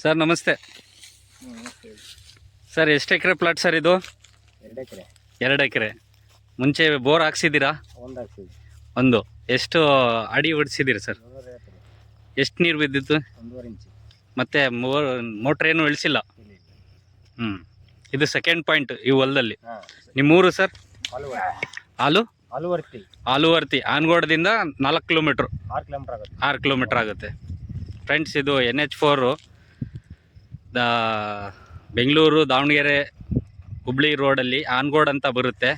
Sir ನಮಸ್ತೆ. Sir ಎಷ್ಟು ಎಕರೆ plot sir ಇದು? 2 ಎಕರೆ. 2 ಎಕರೆ. ಮುಂಚೆ ಬೋರ್ ಹಾಕ್ಸಿದ್ದೀರಾ? ಒಂದು. ಎಷ್ಟು ಅಡಿ ಹೊಡಿಸಿದ್ದೀರಿ ಸರ್? ಎಷ್ಟು ನೀರು ಬಿದ್ದಿತ್ತು? 1.5 ಇಂಚು. ಮತ್ತೆ ಮೋಟ್ರ್ ಏನು ಇಳಿಸಿಲ್ಲ? ಇದು ಸೆಕೆಂಡ್ ಪಾಯಿಂಟ್ ಈ ಹೊಲದಲ್ಲಿ. ನಿಮ್ಮೂರು ಸರ್? ಆಲುವರ್ತಿ. ಆನಗೋಡದಿಂದ 4 ಕಿಲೋಮೀಟ್ರ್, 6 ಕಿಲೋಮೀಟ್ರ್ ಆಗುತ್ತೆ ಫ್ರೆಂಡ್ಸ್. ಇದು NH4 ಬೆಂಗಳೂರು ದಾವಣಗೆರೆ ಹುಬ್ಳಿ ರೋಡಲ್ಲಿ ಆನಗೋಡ್ ಅಂತ ಬರುತ್ತೆ.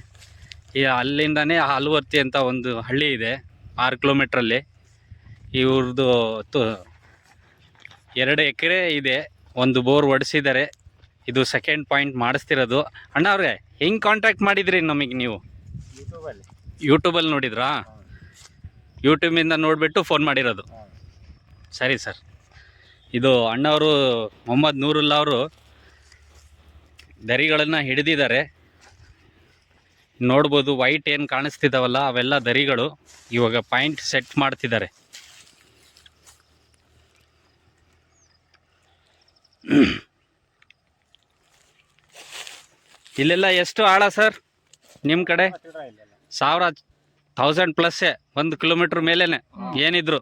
ಅಲ್ಲಿಂದನೇ ಆಲುವರ್ತಿ ಅಂತ ಒಂದು ಹಳ್ಳಿ ಇದೆ 6 ಕಿಲೋಮೀಟ್ರಲ್ಲಿ. ಇವ್ರದ್ದು 2 ಎಕರೆ ಇದೆ, ಒಂದು ಬೋರ್ ಹೊಡೆಸಿದ್ದಾರೆ. ಇದು ಸೆಕೆಂಡ್ ಪಾಯಿಂಟ್ ಮಾಡಿಸ್ತಿರೋದು. ಅಣ್ಣ ಅವ್ರೆ, ಹೆಂಗೆ ಕಾಂಟ್ಯಾಕ್ಟ್ ಮಾಡಿದ್ರಿ ನಮಗೆ ನೀವು? ಯೂಟ್ಯೂಬಲ್ಲಿ ನೋಡಿದ್ರಾ? ಯೂಟ್ಯೂಬಿಂದ ನೋಡಿಬಿಟ್ಟು ಫೋನ್ ಮಾಡಿರೋದು. ಸರಿ ಸರ್. ಇದು ಅಣ್ಣವರು ಮೊಹಮ್ಮದ್ ನೂರುಲ್ಲಾ ಅವರು ದರಿಗಳನ್ನು ಹಿಡಿದಿದ್ದಾರೆ. ನೋಡ್ಬೋದು ವೈಟ್ ಏನು ಕಾಣಿಸ್ತಿದ್ದಾವಲ್ಲ ಅವೆಲ್ಲ ದರಿಗಳು. ಇವಾಗ ಪಾಯಿಂಟ್ ಸೆಟ್ ಮಾಡ್ತಿದ್ದಾರೆ. ಇಲ್ಲೆಲ್ಲ ಎಷ್ಟು ಆಳ ಸರ್ ನಿಮ್ಮ ಕಡೆ? 1000 ಪ್ಲಸ್ಸೇ, 1 ಕಿಲೋಮೀಟ್ರ್ ಮೇಲೇನೆ ಏನಿದ್ರು.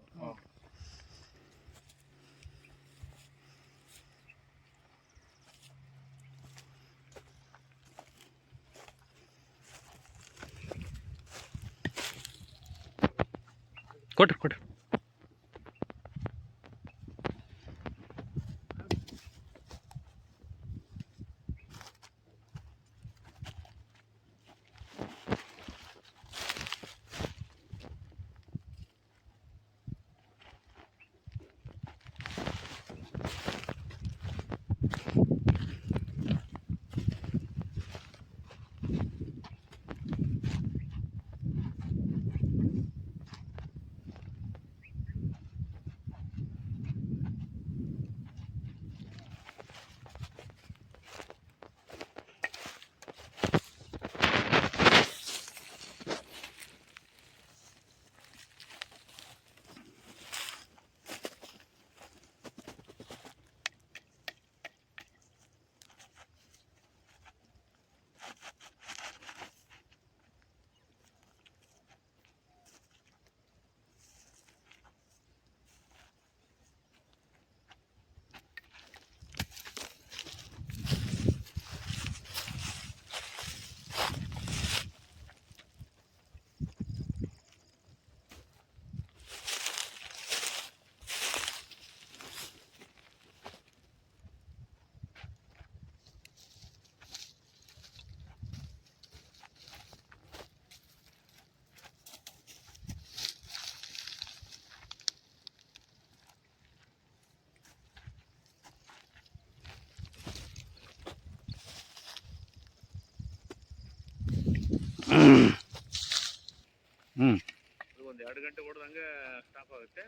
ಕೊಟ್ರಿ ಒಂದು 2 ಗಂಟೆ ಹೊಡೆದಂಗೆ ಸ್ಟಾಪ್ ಆಗುತ್ತೆ.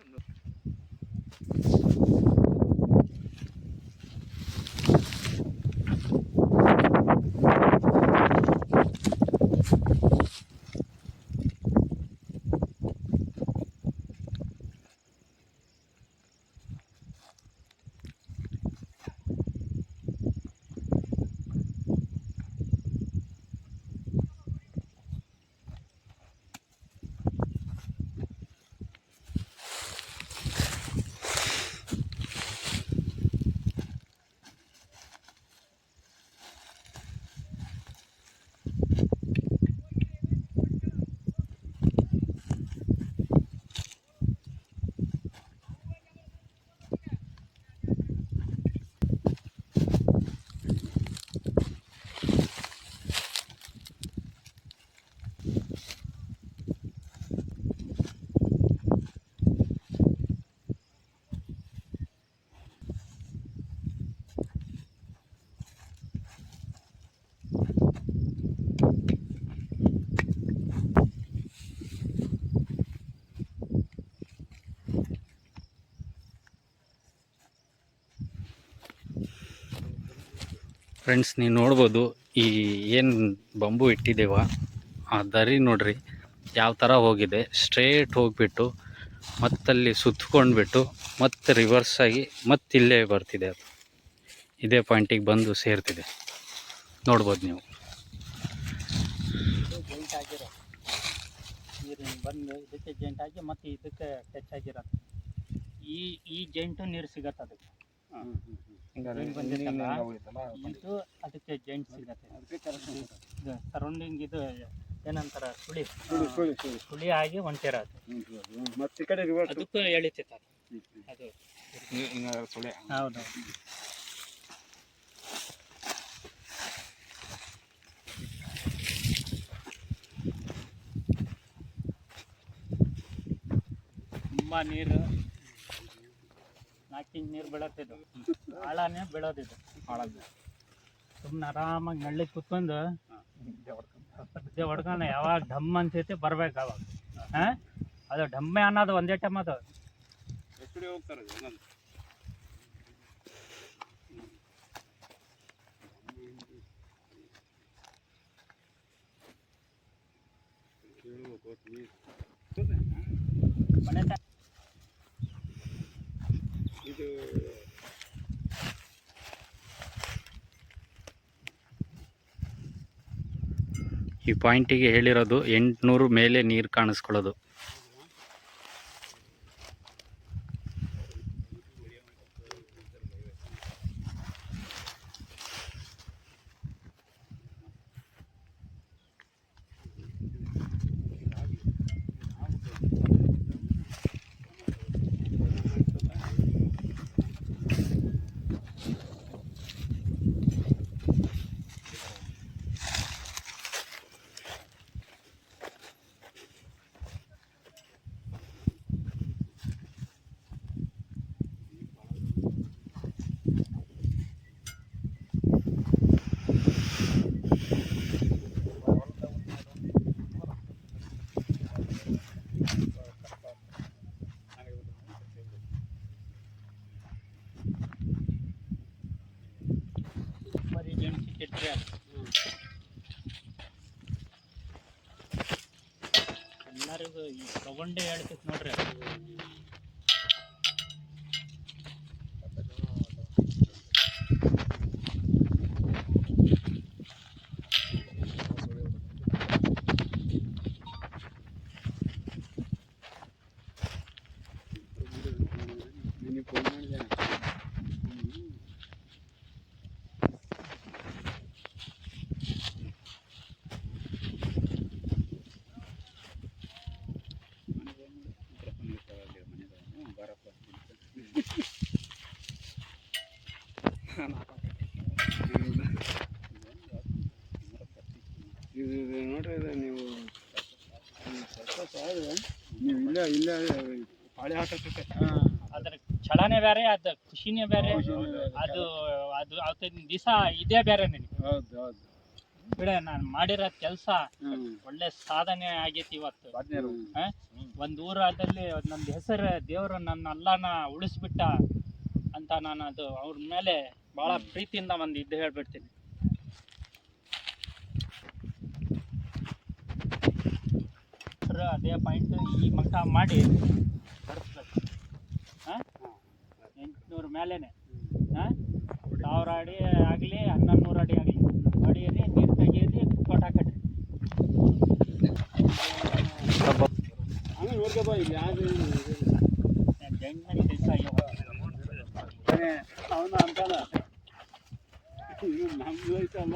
ಫ್ರೆಂಡ್ಸ್, ನೀವು ನೋಡ್ಬೋದು ಈ ಏನು ಬಂಬು ಇಟ್ಟಿದ್ದೇವ ಆ ದರಿ ನೋಡ್ರಿ ಯಾವ ಥರ ಹೋಗಿದೆ. ಸ್ಟ್ರೇಟ್ ಹೋಗಿಬಿಟ್ಟು ಮತ್ತಲ್ಲಿ ಸುತ್ಕೊಂಡ್ಬಿಟ್ಟು ಮತ್ತೆ ರಿವರ್ಸ್ ಆಗಿ ಮತ್ತಿಲ್ಲೇ ಬರ್ತಿದೆ. ಅದು ಇದೇ ಪಾಯಿಂಟಿಗೆ ಬಂದು ಸೇರ್ತಿದೆ, ನೋಡ್ಬೋದು ನೀವು. ಜೈಂಟ್ ಆಗಿರೋ ನೀರು ಬಂದು ಇದಕ್ಕೆ ಜೈಂಟ್ ಆಗಿ ಮತ್ತೆ ಇದಕ್ಕೆ ಟಚ್ ಆಗಿರೋದು. ಈ ಜೈಂಟು ನೀರು ಸಿಗತ್ತೆ ಅದಕ್ಕೆ. ಬಂದಿತ್ತಲ್ಲ ಇದು ಅದಕ್ಕೆ ಜೈಂಟ್ ಸಿಗತ್ತೆ. ಸರೌಂಡಿಂಗ್ ಇದು ಏನಂತಾರ ಸುಳಿ ಆಗಿ ಹೊಂಟಿರೋದು. ಅದಕ್ಕೂ ಎಳಿತೈತೆ ಅದು. ಹೌದು. ತುಂಬ ನೀರು 4 ಇಂಚ್ ನೀರು ಬೀಳತ್ತಿದ್ದು, ಆಳನೇ ಬೀಳೋದಿದ್ದು. ಸುಮ್ಮನೆ ಆರಾಮಾಗಿ ನಳ್ಳಿ ಕುತ್ಕೊಂಡು ಹೊಡ್ಕೊಂಡು ಯಾವಾಗ ಢಮ್ ಅನ್ಸೈತಿ ಬರ್ಬೇಕು ಅವಾಗ. ಅದು ಢಮ್ಮೆ ಅನ್ನೋದು ಒಂದೇ ಟೈಮ್. ಅದು ಮನೆ ಈ ಪಾಯಿಂಟಿಗೆ ಹೇಳಿರೋದು 800 ಮೇಲೆ ನೀರು ಕಾಣಿಸ್ಕೊಳ್ಳೋದು. ಎಲ್ಲರಿಗೂ ತಗೊಂಡೇ ಹೇಳ್ತೈತೆ ನೋಡ್ರಿ. ನೋಡ್ರಿ ನೀವು ಇಲ್ಲ ಪಾಳಿ ಹಾಕತ್ತೆ. ಅದ್ರ ಛಳನೇ ಬೇರೆ, ಅದು ಖುಷಿನೇ ಬೇರೆ. ಅದು ಅದು ಅವತ್ತಿನ ದಿವಸ ಇದೇ ಬೇರೆ ನನಗೆ. ಬಿಡ, ನಾನು ಮಾಡಿರೋ ಕೆಲಸ ಒಳ್ಳೆ ಸಾಧನೆ ಆಗೈತಿ ಇವತ್ತು. ಒಂದು ಊರಲ್ಲಿ ನನ್ನ ಹೆಸರು ದೇವರು ನನ್ನೆಲ್ಲನ ಉಳಿಸ್ಬಿಟ್ಟ ಅಂತ ನಾನು ಅದು ಅವ್ರ ಮೇಲೆ ಭಾಳ ಪ್ರೀತಿಯಿಂದ ಒಂದು ಇದು ಹೇಳ್ಬಿಡ್ತೀನಿ. ಅದೇ ಪಾಯಿಂಟ್ ಈ ಮಟ್ಟ ಮಾಡಿ ತರಿಸ್ಬೇಕು. 800 ಮೇಲೇನೆ 1000 ಅಡಿ ಆಗಲಿ 1100 ಅಡಿ ಆಗಲಿ ಹೊಡೀರಿ, ನೀರು ತೆಗೀರಿ, ಕೊಟ್ಟ ಹಾಕಟ್ರಿ. ಜಂಟ್ನಲ್ಲಿ ಕೆಲಸ ಅವನು ಅಂತಲ್ಲ, ನಮ್ದು ಐತಲ್ಲ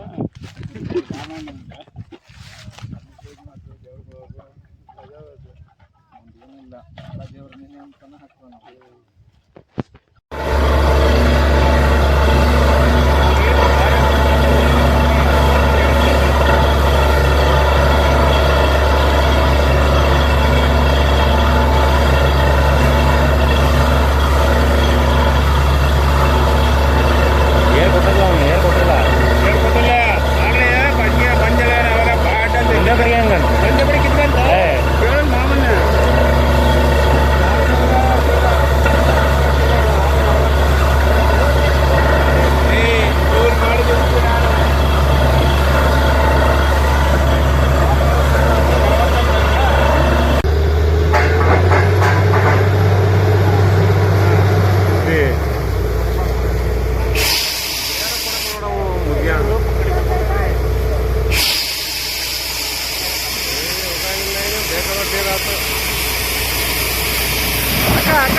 ಏನಿಲ್ಲ, ದೇವ್ರ ನೀನೆ ಅಂತಾನೆ ಹಾಕ್ತೀವಿ ನಾವು.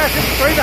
ಪ್ರಕಾಶ್ ಕೊಯ್ದ